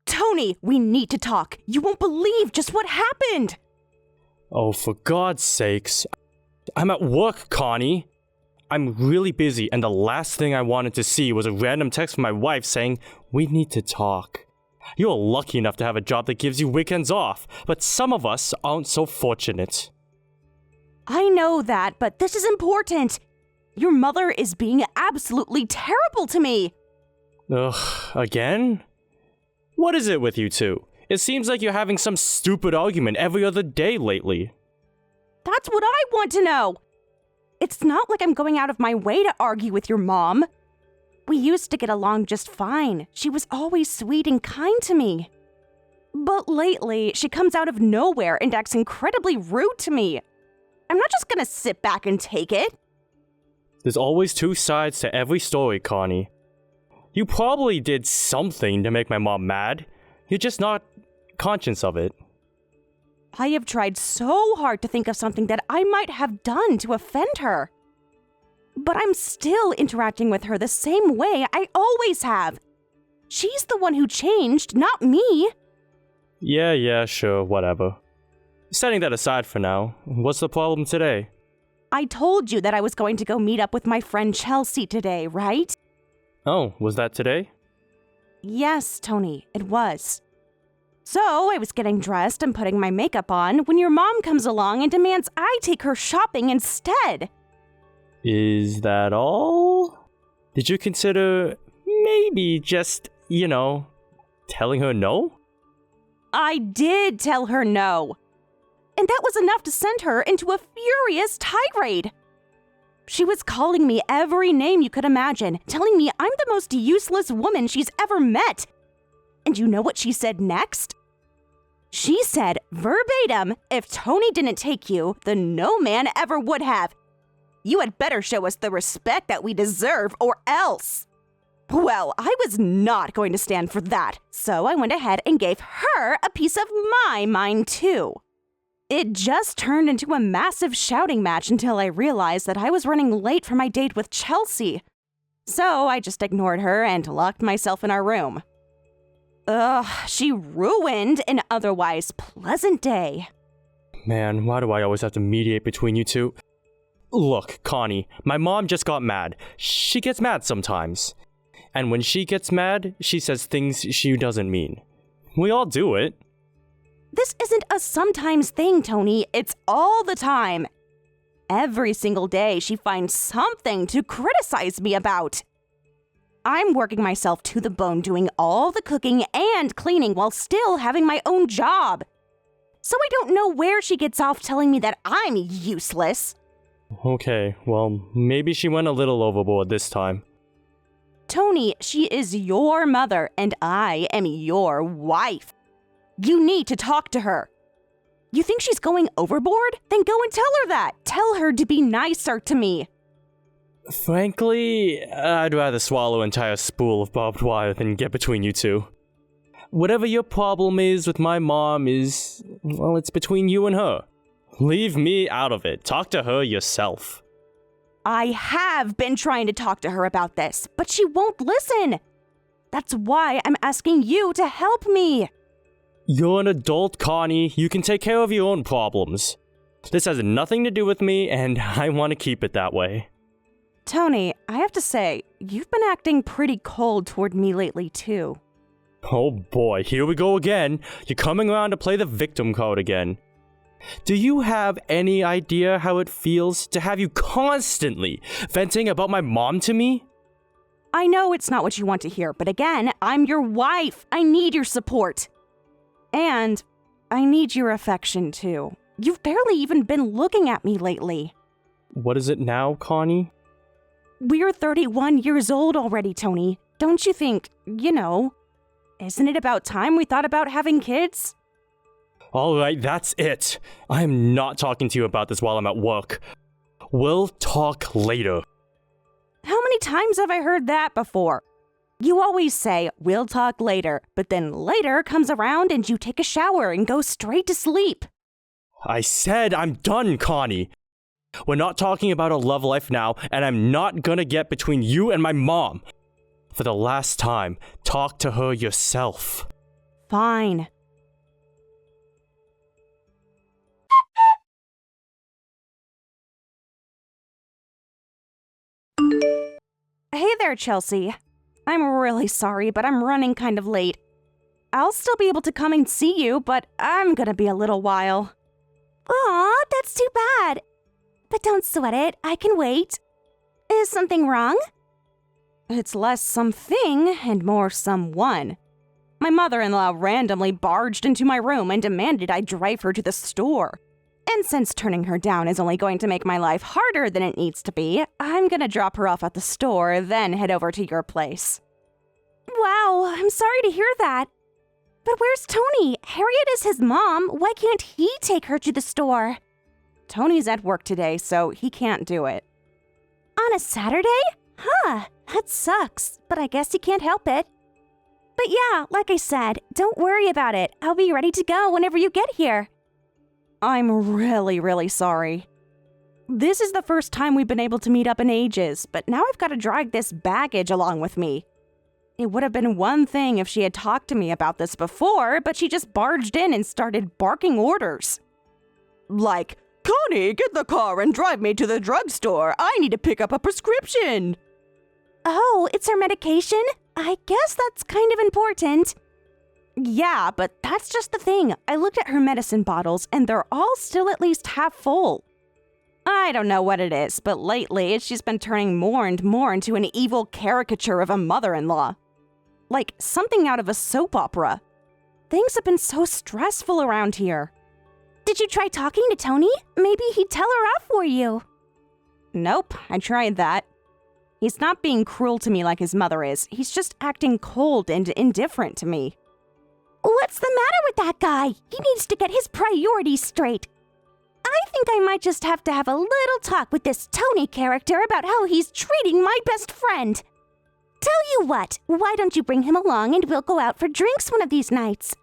Tony, we need to talk. You won't believe just what happened. Oh, for God's sakes. I'm at work, Connie. I'm really busy, and the last thing I wanted to see was a random text from my wife saying, "We need to talk." You're lucky enough to have a job that gives you weekends off, but some of us aren't so fortunate. I know that, but this is important. Your mother is being absolutely terrible to me. Ugh, again? What is it with you two? It seems like you're having some stupid argument every other day lately. That's what I want to know. It's not like I'm going out of my way to argue with your mom. We used to get along just fine. She was always sweet and kind to me. But lately, she comes out of nowhere and acts incredibly rude to me. I'm not just gonna sit back and take it. There's always two sides to every story, Connie. You probably did something to make my mom mad. You're just not conscious of it. I have tried so hard to think of something that I might have done to offend her. But I'm still interacting with her the same way I always have. She's the one who changed, not me. Yeah, sure, whatever. Setting that aside for now, what's the problem today? I told you that I was going to go meet up with my friend Chelsea today, right? Oh, was that today? Yes, Tony, it was. So I was getting dressed and putting my makeup on when your mom comes along and demands I take her shopping instead. Is that all? Did you consider maybe just, telling her no? I did tell her no. And that was enough to send her into a furious tirade. She was calling me every name you could imagine, telling me I'm the most useless woman she's ever met. And you know what she said next? She said, verbatim, if Tony didn't take you, then no man ever would have. You had better show us the respect that we deserve or else. Well, I was not going to stand for that, so I went ahead and gave her a piece of my mind too. It just turned into a massive shouting match until I realized that I was running late for my date with Chelsea. So I just ignored her and locked myself in our room. Ugh, she ruined an otherwise pleasant day. Man, why do I always have to mediate between you two? Look, Connie, my mom just got mad. She gets mad sometimes. And when she gets mad, she says things she doesn't mean. We all do it. This isn't a sometimes thing, Tony. It's all the time. Every single day, she finds something to criticize me about. I'm working myself to the bone doing all the cooking and cleaning while still having my own job. So I don't know where she gets off telling me that I'm useless. Okay, well, maybe she went a little overboard this time. Tony, she is your mother and I am your wife. You need to talk to her. You think she's going overboard? Then go and tell her that. Tell her to be nicer to me. Frankly, I'd rather swallow an entire spool of barbed wire than get between you two. Whatever your problem is with my mom is, well, it's between you and her. Leave me out of it. Talk to her yourself. I have been trying to talk to her about this, but she won't listen. That's why I'm asking you to help me. You're an adult, Connie. You can take care of your own problems. This has nothing to do with me, and I want to keep it that way. Tony, I have to say, you've been acting pretty cold toward me lately, too. Oh boy, here we go again. You're coming around to play the victim card again. Do you have any idea how it feels to have you constantly venting about my mom to me? I know it's not what you want to hear, but again, I'm your wife. I need your support. And I need your affection, too. You've barely even been looking at me lately. What is it now, Connie? We're 31 years old already, Tony. Don't you think, isn't it about time we thought about having kids? Alright, that's it. I am not talking to you about this while I'm at work. We'll talk later. How many times have I heard that before? You always say, we'll talk later, but then later comes around and you take a shower and go straight to sleep. I said I'm done, Connie. We're not talking about a love life now, and I'm not gonna get between you and my mom. For the last time, talk to her yourself. Fine. Hey there, Chelsea. I'm really sorry, but I'm running kind of late. I'll still be able to come and see you, but I'm gonna be a little while. Aw, that's too bad. But don't sweat it, I can wait. Is something wrong? It's less something and more someone. My mother-in-law randomly barged into my room and demanded I drive her to the store. And since turning her down is only going to make my life harder than it needs to be, I'm gonna drop her off at the store, then head over to your place. Wow, I'm sorry to hear that. But where's Tony? Harriet is his mom. Why can't he take her to the store? Tony's at work today, so he can't do it. On a Saturday? Huh, that sucks, but I guess he can't help it. But yeah, like I said, don't worry about it. I'll be ready to go whenever you get here. I'm really sorry. This is the first time we've been able to meet up in ages, but now I've got to drag this baggage along with me. It would have been one thing if she had talked to me about this before, but she just barged in and started barking orders. Like, Connie, get the car and drive me to the drugstore. I need to pick up a prescription. Oh, it's her medication? I guess that's kind of important. Yeah, but that's just the thing. I looked at her medicine bottles and they're all still at least half full. I don't know what it is, but lately she's been turning more and more into an evil caricature of a mother-in-law. Like something out of a soap opera. Things have been so stressful around here. Did you try talking to Tony? Maybe he'd tell her off for you. Nope, I tried that. He's not being cruel to me like his mother is. He's just acting cold and indifferent to me. What's the matter with that guy? He needs to get his priorities straight. I think I might just have to have a little talk with this Tony character about how he's treating my best friend. Tell you what, why don't you bring him along and we'll go out for drinks one of these nights?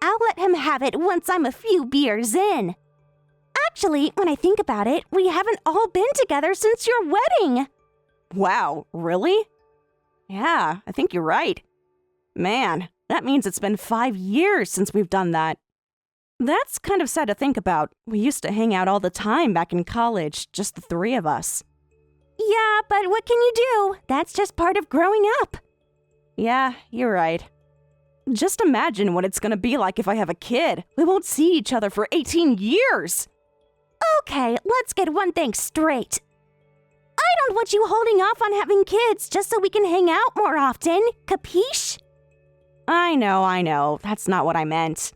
I'll let him have it once I'm a few beers in. Actually, when I think about it, we haven't all been together since your wedding. Wow, really? Yeah, I think you're right. Man, that means it's been 5 years since we've done that. That's kind of sad to think about. We used to hang out all the time back in college, just the three of us. Yeah, but what can you do? That's just part of growing up. Yeah, you're right. Just imagine what it's gonna be like if I have a kid. We won't see each other for 18 years. Okay, let's get one thing straight. I don't want you holding off on having kids just so we can hang out more often, capiche? I know. That's not what I meant.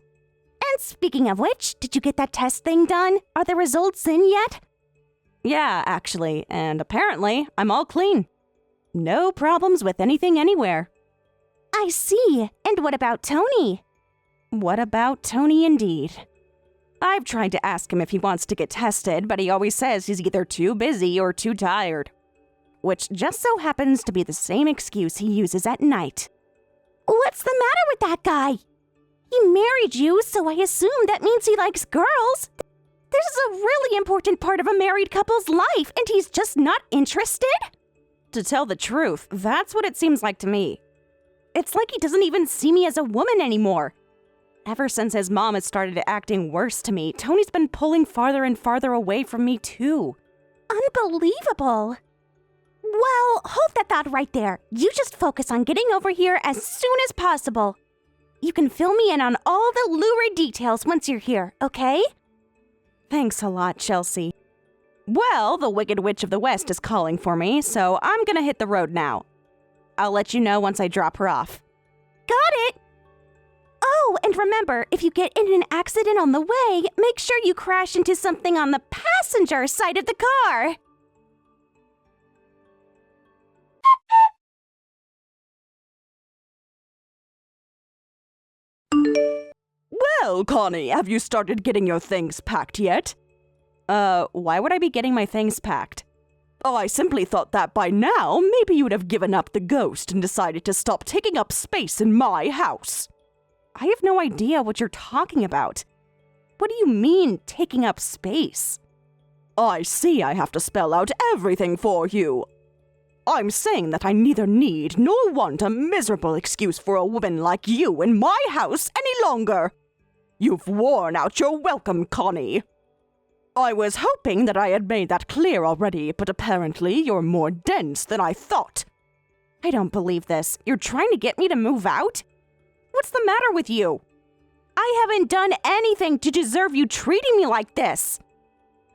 And speaking of which, did you get that test thing done? Are the results in yet? Yeah, actually, and apparently I'm all clean. No problems with anything anywhere. I see. And what about Tony? What about Tony indeed? I've tried to ask him if he wants to get tested, but he always says he's either too busy or too tired. Which just so happens to be the same excuse he uses at night. What's the matter with that guy? He married you, so I assume that means he likes girls. This is a really important part of a married couple's life, and he's just not interested? To tell the truth, that's what it seems like to me. It's like he doesn't even see me as a woman anymore. Ever since his mom has started acting worse to me, Tony's been pulling farther and farther away from me too. Unbelievable. Well, hold that thought right there. You just focus on getting over here as soon as possible. You can fill me in on all the lurid details once you're here, okay? Thanks a lot, Chelsea. Well, the Wicked Witch of the West is calling for me, so I'm gonna hit the road now. I'll let you know once I drop her off. Got it! Oh, and remember, if you get in an accident on the way, make sure you crash into something on the passenger side of the car. Well, Connie, have you started getting your things packed yet? Why would I be getting my things packed? Oh, I simply thought that by now, maybe you would have given up the ghost and decided to stop taking up space in my house. I have no idea what you're talking about. What do you mean, taking up space? I see I have to spell out everything for you. I'm saying that I neither need nor want a miserable excuse for a woman like you in my house any longer. You've worn out your welcome, Connie. I was hoping that I had made that clear already, but apparently you're more dense than I thought. I don't believe this. You're trying to get me to move out? What's the matter with you? I haven't done anything to deserve you treating me like this.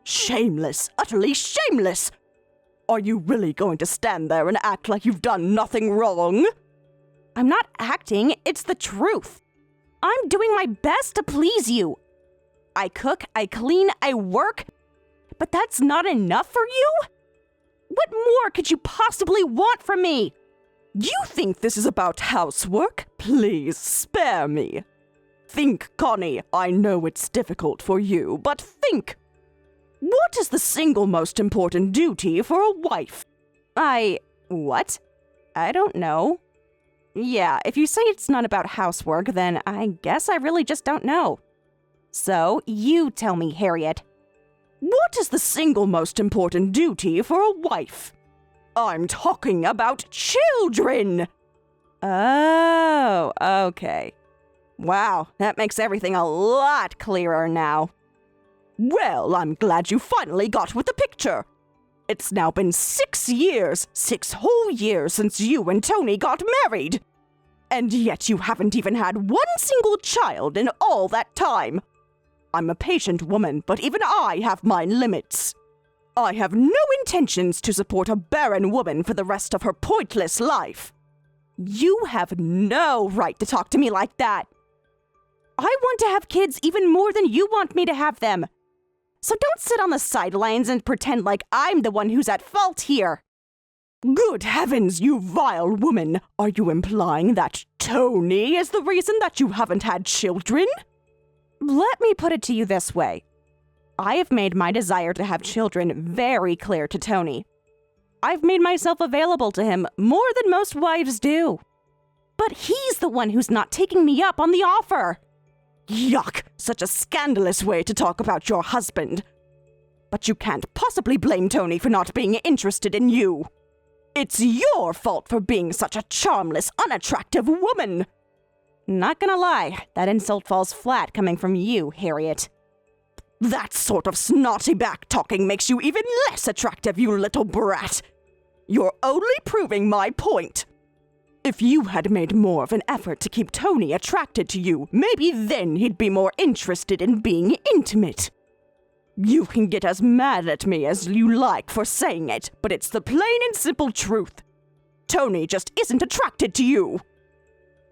Shameless, utterly shameless. Are you really going to stand there and act like you've done nothing wrong? I'm not acting, it's the truth. I'm doing my best to please you. I cook, I clean, I work, but that's not enough for you? What more could you possibly want from me? You think this is about housework? Please spare me. Think, Connie, I know it's difficult for you, but think. What is the single most important duty for a wife? What? I don't know. Yeah, if you say it's not about housework, then I guess I really just don't know. So, you tell me, Harriet. What is the single most important duty for a wife? I'm talking about children! Oh, okay. Wow, that makes everything a lot clearer now. Well, I'm glad you finally got with the picture. It's now been 6 years, 6 whole years since you and Tony got married. And yet you haven't even had one single child in all that time. I'm a patient woman, but even I have my limits. I have no intentions to support a barren woman for the rest of her pointless life. You have no right to talk to me like that. I want to have kids even more than you want me to have them. So don't sit on the sidelines and pretend like I'm the one who's at fault here. Good heavens, you vile woman! Are you implying that Tony is the reason that you haven't had children? Let me put it to you this way. I have made my desire to have children very clear to Tony. I've made myself available to him more than most wives do. But he's the one who's not taking me up on the offer. Yuck! Such a scandalous way to talk about your husband. But you can't possibly blame Tony for not being interested in you. It's your fault for being such a charmless, unattractive woman. Not gonna lie, that insult falls flat coming from you, Harriet. That sort of snotty back-talking makes you even less attractive, you little brat. You're only proving my point. If you had made more of an effort to keep Tony attracted to you, maybe then he'd be more interested in being intimate. You can get as mad at me as you like for saying it, but it's the plain and simple truth. Tony just isn't attracted to you.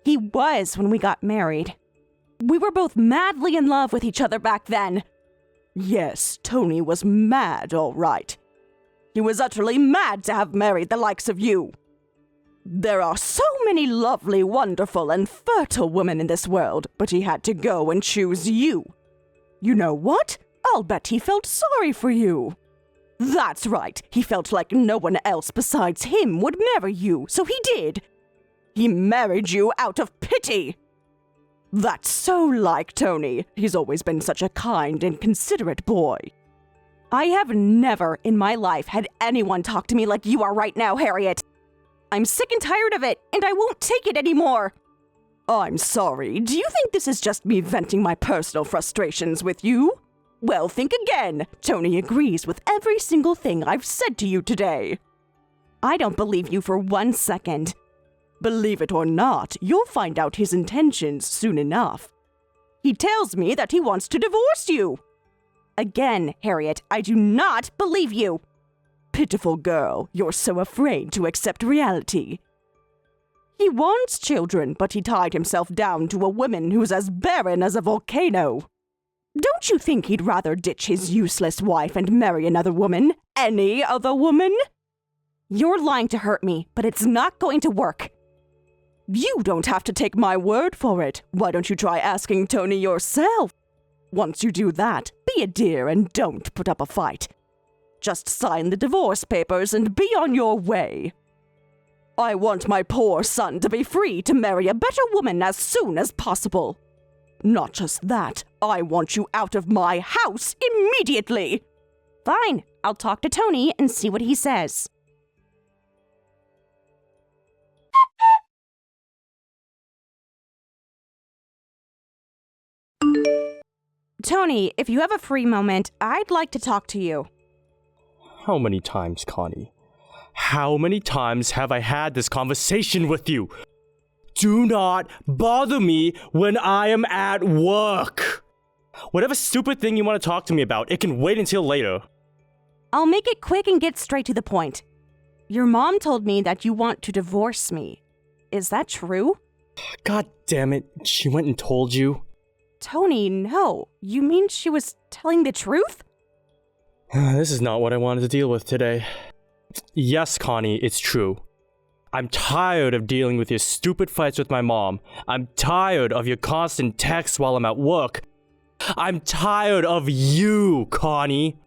He was when we got married. We were both madly in love with each other back then. Yes, Tony was mad, all right. He was utterly mad to have married the likes of you. There are so many lovely, wonderful, and fertile women in this world, but he had to go and choose you. You know what? I'll bet he felt sorry for you. That's right, he felt like no one else besides him would marry you, so he did. He married you out of pity. That's so like Tony. He's always been such a kind and considerate boy. I have never in my life had anyone talk to me like you are right now, Harriet. I'm sick and tired of it, and I won't take it anymore. I'm sorry. Do you think this is just me venting my personal frustrations with you? Well, think again. Tony agrees with every single thing I've said to you today. I don't believe you for 1 second. Believe it or not, you'll find out his intentions soon enough. He tells me that he wants to divorce you. Again, Harriet, I do not believe you. Pitiful girl, you're so afraid to accept reality. He wants children, but he tied himself down to a woman who's as barren as a volcano. Don't you think he'd rather ditch his useless wife and marry another woman? Any other woman? You're lying to hurt me, but it's not going to work. You don't have to take my word for it. Why don't you try asking Tony yourself? Once you do that, be a dear and don't put up a fight. Just sign the divorce papers and be on your way. I want my poor son to be free to marry a better woman as soon as possible. Not just that, I want you out of my house immediately. Fine, I'll talk to Tony and see what he says. Tony, if you have a free moment, I'd like to talk to you. How many times, Connie? How many times have I had this conversation with you? Do not bother me when I am at work. Whatever stupid thing you want to talk to me about, it can wait until later. I'll make it quick and get straight to the point. Your mom told me that you want to divorce me. Is that true? God damn it, she went and told you? Tony, no. You mean she was telling the truth? This is not what I wanted to deal with today. Yes, Connie, it's true. I'm tired of dealing with your stupid fights with my mom. I'm tired of your constant texts while I'm at work. I'm tired of you, Connie.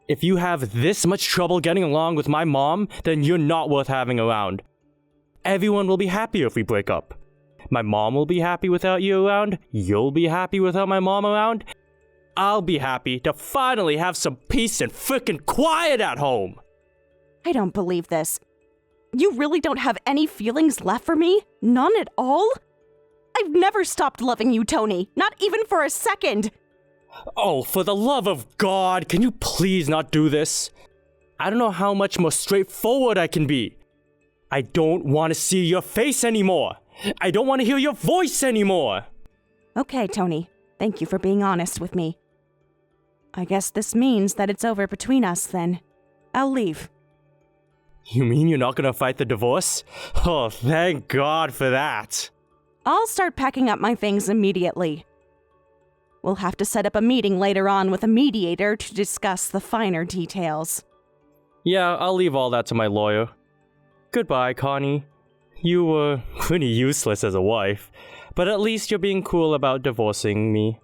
If you have this much trouble getting along with my mom, then you're not worth having around. Everyone will be happier if we break up. My mom will be happy without you around. You'll be happy without my mom around. I'll be happy to finally have some peace and frickin' quiet at home. I don't believe this. You really don't have any feelings left for me? None at all? I've never stopped loving you, Tony. Not even for a second. Oh, for the love of God, can you please not do this? I don't know how much more straightforward I can be. I don't want to see your face anymore. I don't want to hear your voice anymore. Okay, Tony. Thank you for being honest with me. I guess this means that it's over between us, then. I'll leave. You mean you're not gonna fight the divorce? Oh, thank God for that. I'll start packing up my things immediately. We'll have to set up a meeting later on with a mediator to discuss the finer details. Yeah, I'll leave all that to my lawyer. Goodbye, Connie. You were pretty useless as a wife, but at least you're being cool about divorcing me.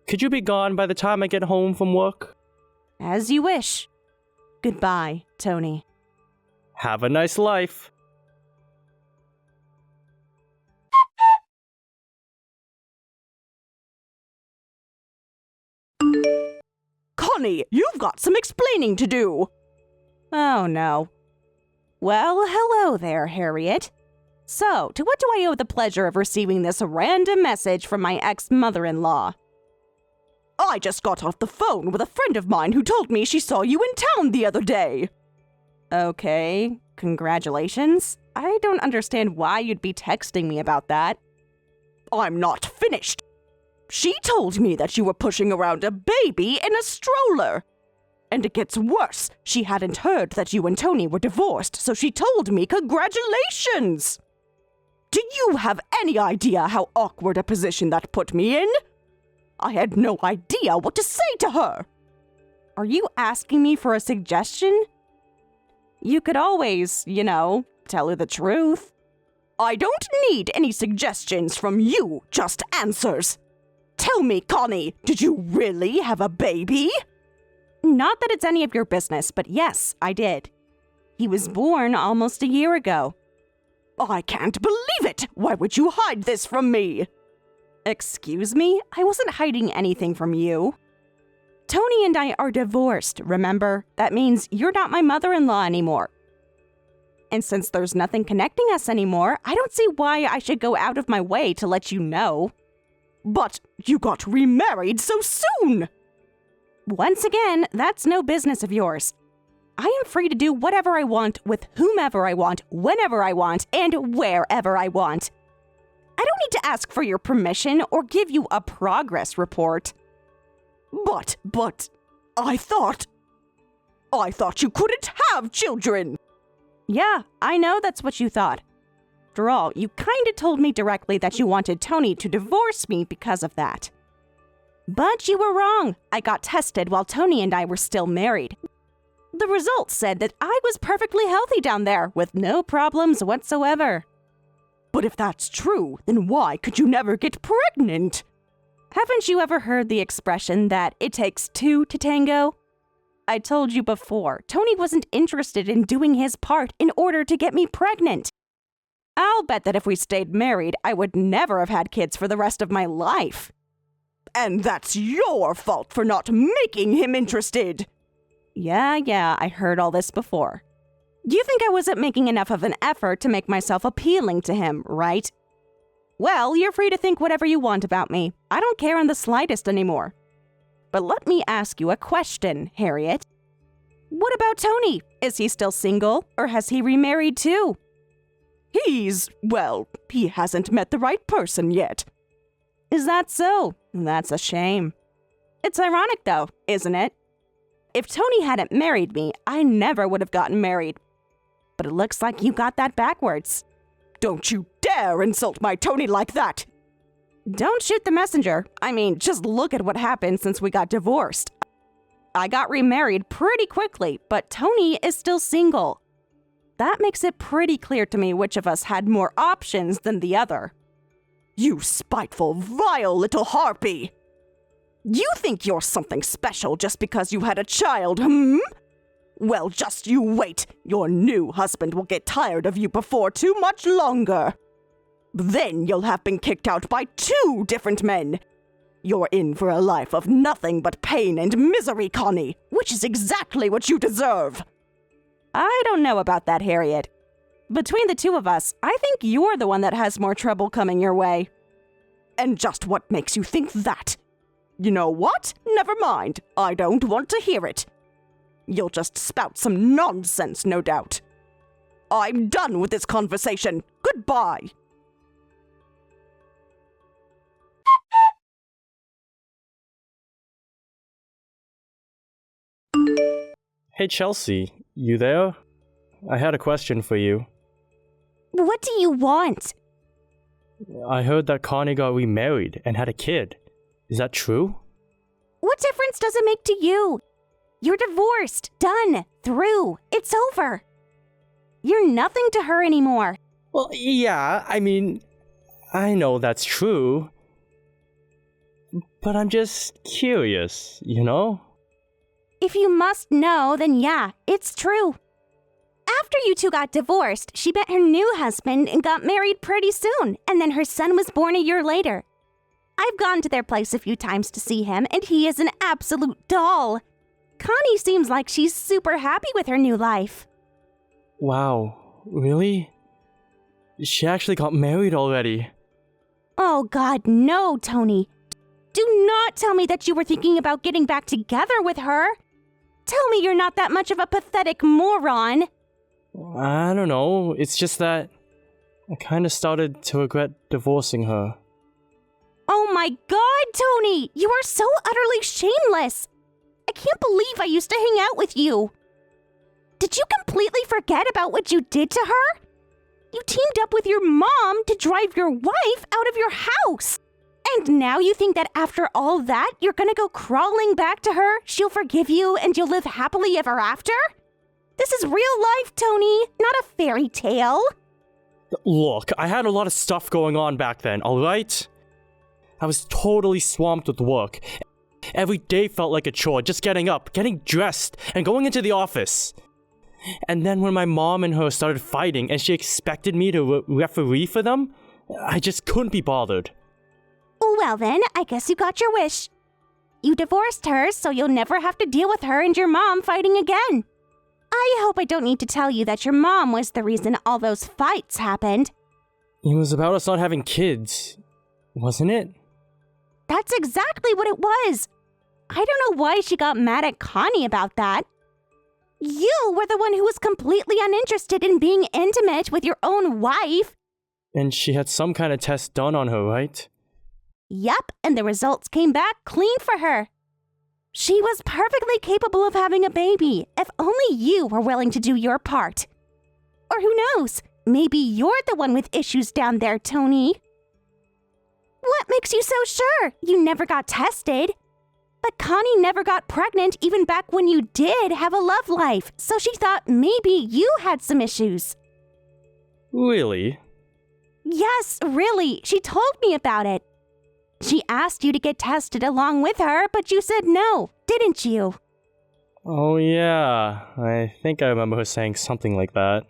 Could you be gone by the time I get home from work? As you wish. Goodbye, Tony. Have a nice life. Connie, you've got some explaining to do. Oh, no. Well, hello there, Harriet. So, to what do I owe the pleasure of receiving this random message from my ex-mother-in-law? I just got off the phone with a friend of mine who told me she saw you in town the other day. Okay, congratulations. I don't understand why you'd be texting me about that. I'm not finished. She told me that you were pushing around a baby in a stroller. And it gets worse. She hadn't heard that you and Tony were divorced, so she told me congratulations. Do you have any idea how awkward a position that put me in? I had no idea what to say to her. Are you asking me for a suggestion? You could always, tell her the truth. I don't need any suggestions from you, just answers. Tell me, Connie, did you really have a baby? Not that it's any of your business, but yes, I did. He was born almost a year ago. I can't believe it! Why would you hide this from me? Excuse me? I wasn't hiding anything from you. Tony and I are divorced, remember? That means you're not my mother-in-law anymore. And since there's nothing connecting us anymore, I don't see why I should go out of my way to let you know. But you got remarried so soon! Once again, that's no business of yours. I am free to do whatever I want with whomever I want, whenever I want, and wherever I want. I don't need to ask for your permission or give you a progress report. But, I thought you couldn't have children. Yeah, I know that's what you thought. After all, you kinda told me directly that you wanted Tony to divorce me because of that. But you were wrong. I got tested while Tony and I were still married. The results said that I was perfectly healthy down there with no problems whatsoever. But if that's true, then why could you never get pregnant? Haven't you ever heard the expression that it takes two to tango? I told you before, Tony wasn't interested in doing his part in order to get me pregnant. I'll bet that if we stayed married, I would never have had kids for the rest of my life. And that's your fault for not making him interested. Yeah, I heard all this before. You think I wasn't making enough of an effort to make myself appealing to him, right? Well, you're free to think whatever you want about me. I don't care in the slightest anymore. But let me ask you a question, Harriet. What about Tony? Is he still single, or has he remarried too? He hasn't met the right person yet. Is that so? That's a shame. It's ironic though, isn't it? If Tony hadn't married me, I never would have gotten married. But it looks like you got that backwards. Don't you dare insult my Tony like that! Don't shoot the messenger. I mean, just look at what happened since we got divorced. I got remarried pretty quickly, but Tony is still single. That makes it pretty clear to me which of us had more options than the other. You spiteful, vile little harpy! You think you're something special just because you had a child, hmm? Well, just you wait. Your new husband will get tired of you before too much longer. Then you'll have been kicked out by 2 different men. You're in for a life of nothing but pain and misery, Connie, which is exactly what you deserve. I don't know about that, Harriet. Between the two of us, I think you're the one that has more trouble coming your way. And just what makes you think that? You know what? Never mind. I don't want to hear it. You'll just spout some nonsense, no doubt. I'm done with this conversation. Goodbye. Hey Chelsea, you there? I had a question for you. What do you want? I heard that Connie got remarried and had a kid. Is that true? What difference does it make to you? You're divorced. Done. Through. It's over. You're nothing to her anymore. Well, yeah, I mean, I know that's true. But I'm just curious, you know? If you must know, then yeah, it's true. After you two got divorced, she met her new husband and got married pretty soon, and then her son was born a year later. I've gone to their place a few times to see him, and he is an absolute doll. Connie seems like she's super happy with her new life. Wow, really? She actually got married already. Oh God, no, Tony. Do not tell me that you were thinking about getting back together with her. Tell me you're not that much of a pathetic moron. I don't know, it's just that I kinda started to regret divorcing her. Oh my God, Tony! You are so utterly shameless! I can't believe I used to hang out with you. Did you completely forget about what you did to her? You teamed up with your mom to drive your wife out of your house. And now you think that after all that, you're gonna go crawling back to her, she'll forgive you, and you'll live happily ever after? This is real life, Tony, not a fairy tale. Look, I had a lot of stuff going on back then, alright? I was totally swamped with work. Every day felt like a chore, just getting up, getting dressed, and going into the office. And then when my mom and her started fighting and she expected me to referee for them, I just couldn't be bothered. Well then, I guess you got your wish. You divorced her, so you'll never have to deal with her and your mom fighting again. I hope I don't need to tell you that your mom was the reason all those fights happened. It was about us not having kids, wasn't it? That's exactly what it was. I don't know why she got mad at Connie about that. You were the one who was completely uninterested in being intimate with your own wife. And she had some kind of test done on her, right? Yup, and the results came back clean for her. She was perfectly capable of having a baby, if only you were willing to do your part. Or who knows, maybe you're the one with issues down there, Tony. What makes you so sure? You never got tested. But Connie never got pregnant even back when you did have a love life, so she thought maybe you had some issues. Really? Yes, really. She told me about it. She asked you to get tested along with her, but you said no, didn't you? Oh yeah, I think I remember her saying something like that.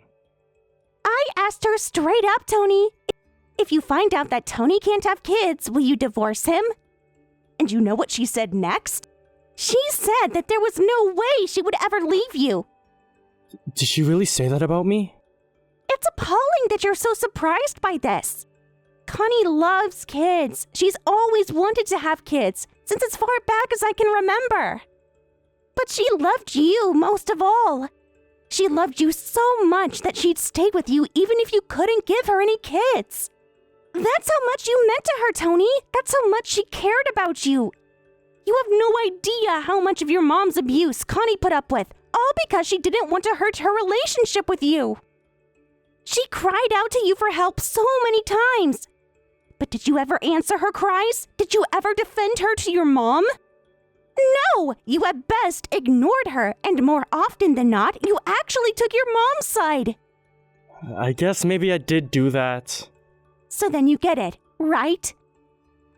I asked her straight up, Tony. If you find out that Tony can't have kids, will you divorce him? And you know what she said next? She said that there was no way she would ever leave you. Did she really say that about me? It's appalling that you're so surprised by this. Connie loves kids. She's always wanted to have kids, since as far back as I can remember. But she loved you most of all. She loved you so much that she'd stay with you even if you couldn't give her any kids. That's how much you meant to her, Tony. That's how much she cared about you. You have no idea how much of your mom's abuse Connie put up with, all because she didn't want to hurt her relationship with you. She cried out to you for help so many times. But did you ever answer her cries? Did you ever defend her to your mom? No, you at best ignored her, and more often than not, you actually took your mom's side. I guess maybe I did do that. So then you get it, right?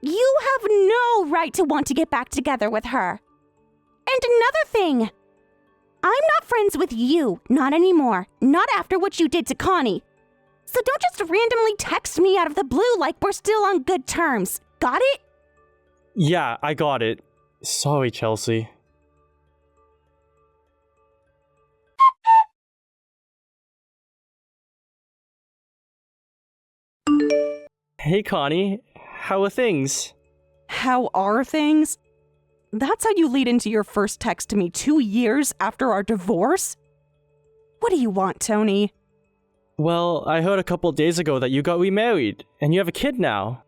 You have no right to want to get back together with her. And another thing, I'm not friends with you, not anymore, not after what you did to Connie. So don't just randomly text me out of the blue like we're still on good terms. Got it? Yeah, I got it. Sorry, Chelsea. Hey, Connie. How are things? How are things? That's how you lead into your first text to me 2 years after our divorce? What do you want, Tony? Well, I heard a couple days ago that you got remarried, and you have a kid now.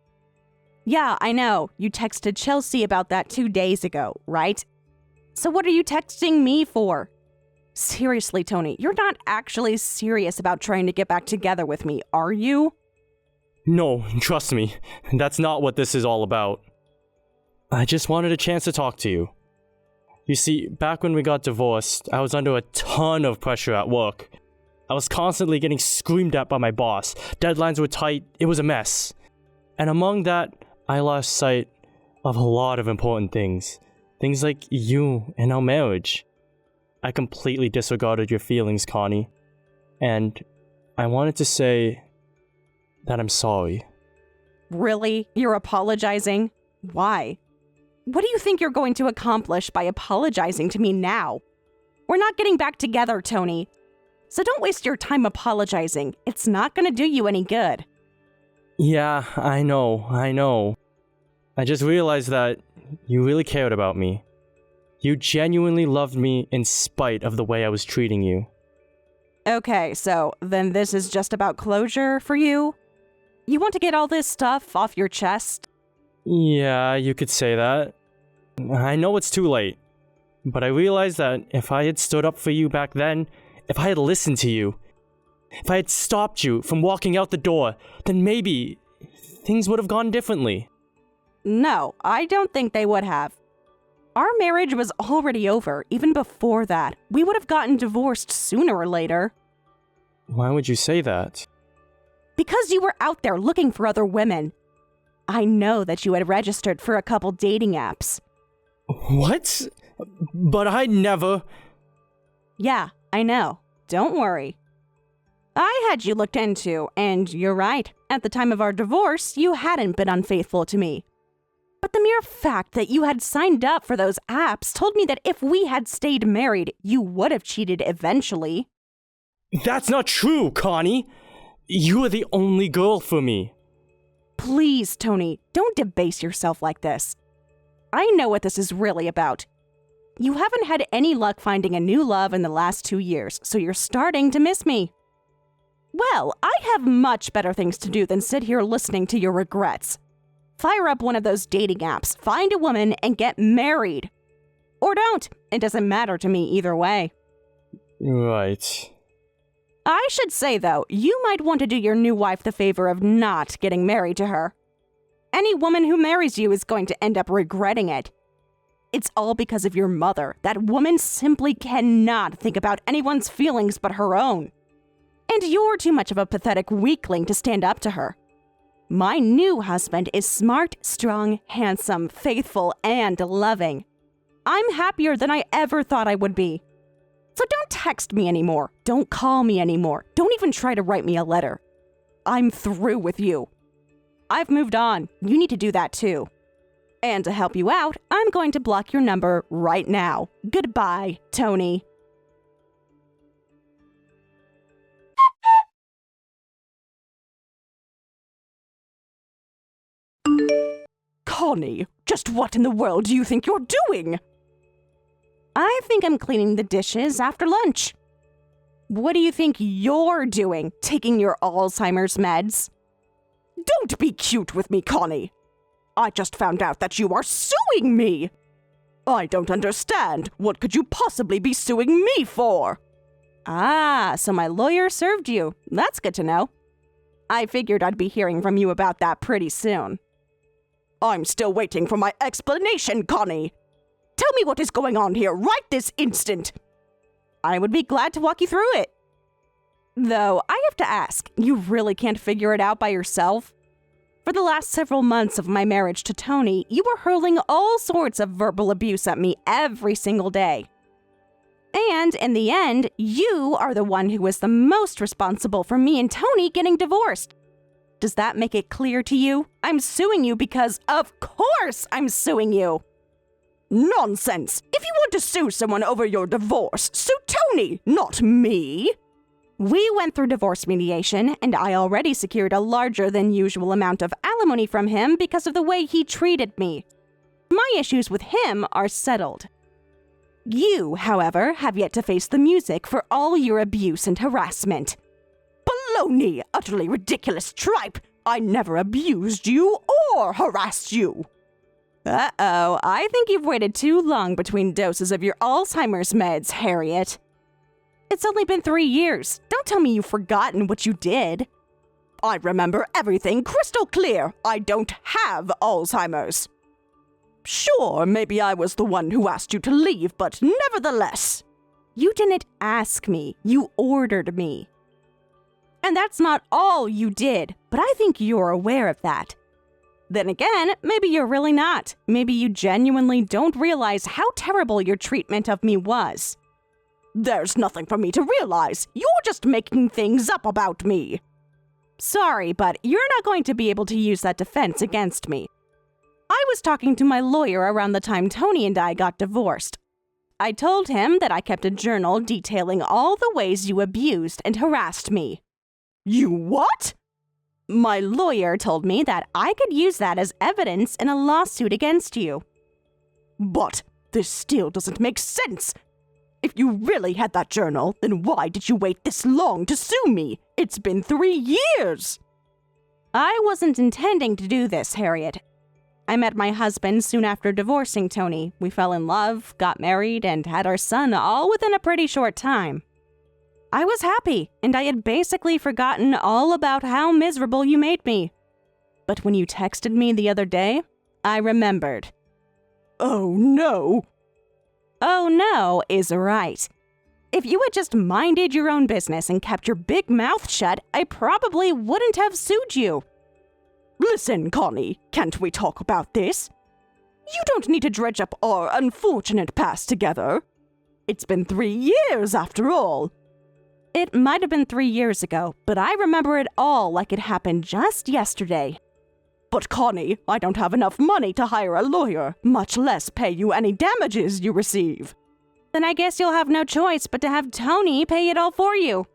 Yeah, I know. You texted Chelsea about that 2 days ago, right? So what are you texting me for? Seriously, Tony, you're not actually serious about trying to get back together with me, are you? No, trust me, that's not what this is all about. I just wanted a chance to talk to you. You see, back when we got divorced, I was under a ton of pressure at work. I was constantly getting screamed at by my boss. Deadlines were tight, it was a mess. And among that, I lost sight of a lot of important things. Things like you and our marriage. I completely disregarded your feelings, Connie. And I wanted to say that I'm sorry. Really? You're apologizing? Why? What do you think you're going to accomplish by apologizing to me now? We're not getting back together, Tony. So don't waste your time apologizing. It's not going to do you any good. Yeah, I know. I just realized that you really cared about me. You genuinely loved me in spite of the way I was treating you. Okay, so then this is just about closure for you? You want to get all this stuff off your chest? Yeah, you could say that. I know it's too late, but I realized that if I had stood up for you back then, if I had listened to you, if I had stopped you from walking out the door, then maybe things would have gone differently. No, I don't think they would have. Our marriage was already over, even before that. We would have gotten divorced sooner or later. Why would you say that? Because you were out there looking for other women. I know that you had registered for a couple dating apps. What? But I never... Yeah, I know. Don't worry. I had you looked into, and you're right. At the time of our divorce, you hadn't been unfaithful to me. But the mere fact that you had signed up for those apps told me that if we had stayed married, you would have cheated eventually. That's not true, Connie! You are the only girl for me. Please, Tony, don't debase yourself like this. I know what this is really about. You haven't had any luck finding a new love in the last 2 years, so you're starting to miss me. Well, I have much better things to do than sit here listening to your regrets. Fire up one of those dating apps, find a woman, and get married. Or don't. It doesn't matter to me either way. Right. I should say, though, you might want to do your new wife the favor of not getting married to her. Any woman who marries you is going to end up regretting it. It's all because of your mother. That woman simply cannot think about anyone's feelings but her own. And you're too much of a pathetic weakling to stand up to her. My new husband is smart, strong, handsome, faithful, and loving. I'm happier than I ever thought I would be. So don't text me anymore. Don't call me anymore. Don't even try to write me a letter. I'm through with you. I've moved on. You need to do that too. And to help you out, I'm going to block your number right now. Goodbye, Tony. Connie, just what in the world do you think you're doing? I think I'm cleaning the dishes after lunch. What do you think you're doing, taking your Alzheimer's meds? Don't be cute with me, Connie. I just found out that you are suing me. I don't understand. What could you possibly be suing me for? Ah, so my lawyer served you. That's good to know. I figured I'd be hearing from you about that pretty soon. I'm still waiting for my explanation, Connie. Tell me what is going on here right this instant. I would be glad to walk you through it. Though, I have to ask, you really can't figure it out by yourself? For the last several months of my marriage to Tony, you were hurling all sorts of verbal abuse at me every single day. And in the end, you are the one who was the most responsible for me and Tony getting divorced. Does that make it clear to you? I'm suing you because, of course, I'm suing you. Nonsense! If you want to sue someone over your divorce, sue Tony, not me! We went through divorce mediation, and I already secured a larger than usual amount of alimony from him because of the way he treated me. My issues with him are settled. You, however, have yet to face the music for all your abuse and harassment. Baloney! Utterly ridiculous tripe! I never abused you or harassed you! Uh-oh, I think you've waited too long between doses of your Alzheimer's meds, Harriet. It's only been 3 years. Don't tell me you've forgotten what you did. I remember everything crystal clear. I don't have Alzheimer's. Sure, maybe I was the one who asked you to leave, but nevertheless. You didn't ask me. You ordered me. And that's not all you did, but I think you're aware of that. Then again, maybe you're really not. Maybe you genuinely don't realize how terrible your treatment of me was. There's nothing for me to realize. You're just making things up about me. Sorry, but you're not going to be able to use that defense against me. I was talking to my lawyer around the time Tony and I got divorced. I told him that I kept a journal detailing all the ways you abused and harassed me. You what? My lawyer told me that I could use that as evidence in a lawsuit against you. But this still doesn't make sense. If you really had that journal, then why did you wait this long to sue me? It's been 3 years. I wasn't intending to do this, Harriet. I met my husband soon after divorcing Tony. We fell in love, got married, and had our son all within a pretty short time. I was happy, and I had basically forgotten all about how miserable you made me. But when you texted me the other day, I remembered. Oh no! Oh no is right. If you had just minded your own business and kept your big mouth shut, I probably wouldn't have sued you. Listen, Connie, can't we talk about this? You don't need to dredge up our unfortunate past together. It's been 3 years after all. It might have been 3 years ago, but I remember it all like it happened just yesterday. But Connie, I don't have enough money to hire a lawyer, much less pay you any damages you receive. Then I guess you'll have no choice but to have Tony pay it all for you.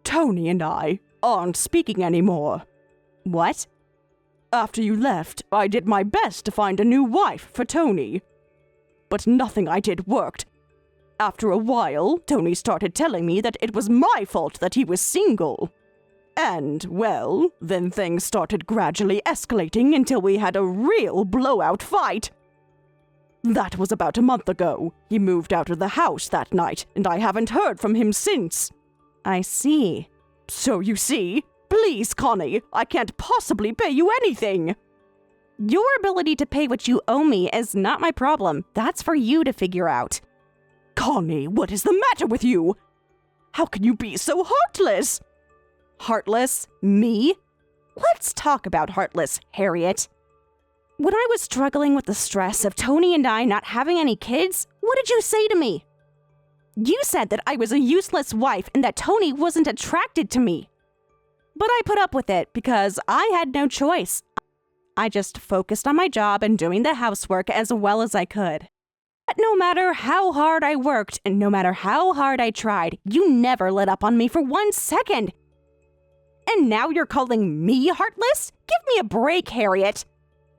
Tony and I aren't speaking anymore. What? After you left, I did my best to find a new wife for Tony. But nothing I did worked. After a while, Tony started telling me that it was my fault that he was single. And, well, then things started gradually escalating until we had a real blowout fight. That was about a month ago. He moved out of the house that night, and I haven't heard from him since. I see. So you see, please, Connie, I can't possibly pay you anything. Your ability to pay what you owe me is not my problem. That's for you to figure out. Connie, what is the matter with you? How can you be so heartless? Heartless? Me? Let's talk about heartless, Harriet. When I was struggling with the stress of Tony and I not having any kids, what did you say to me? You said that I was a useless wife and that Tony wasn't attracted to me. But I put up with it because I had no choice. I just focused on my job and doing the housework as well as I could. But no matter how hard I worked and no matter how hard I tried, you never let up on me for 1 second. And now you're calling me heartless? Give me a break, Harriet.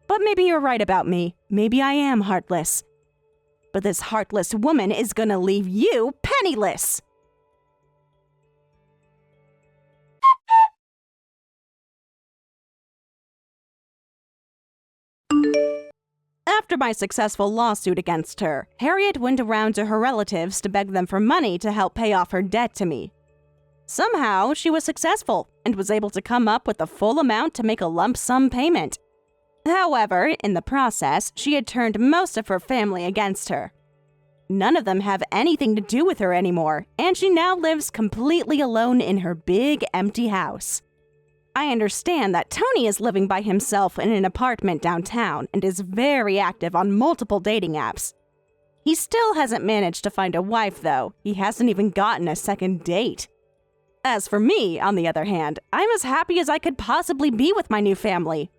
But maybe you're right about me. Maybe I am heartless. But this heartless woman is gonna leave you penniless. After my successful lawsuit against her, Harriet went around to her relatives to beg them for money to help pay off her debt to me. Somehow, she was successful and was able to come up with the full amount to make a lump sum payment. However, in the process, she had turned most of her family against her. None of them have anything to do with her anymore, and she now lives completely alone in her big, empty house. I understand that Tony is living by himself in an apartment downtown and is very active on multiple dating apps. He still hasn't managed to find a wife, though. He hasn't even gotten a second date. As for me, on the other hand, I'm as happy as I could possibly be with my new family.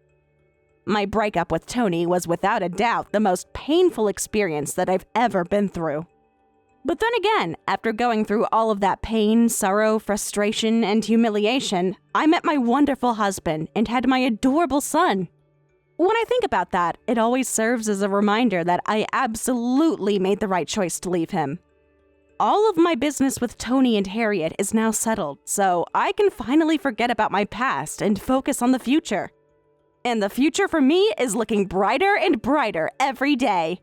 My breakup with Tony was without a doubt the most painful experience that I've ever been through. But then again, after going through all of that pain, sorrow, frustration, and humiliation, I met my wonderful husband and had my adorable son. When I think about that, it always serves as a reminder that I absolutely made the right choice to leave him. All of my business with Tony and Harriet is now settled, so I can finally forget about my past and focus on the future. And the future for me is looking brighter and brighter every day.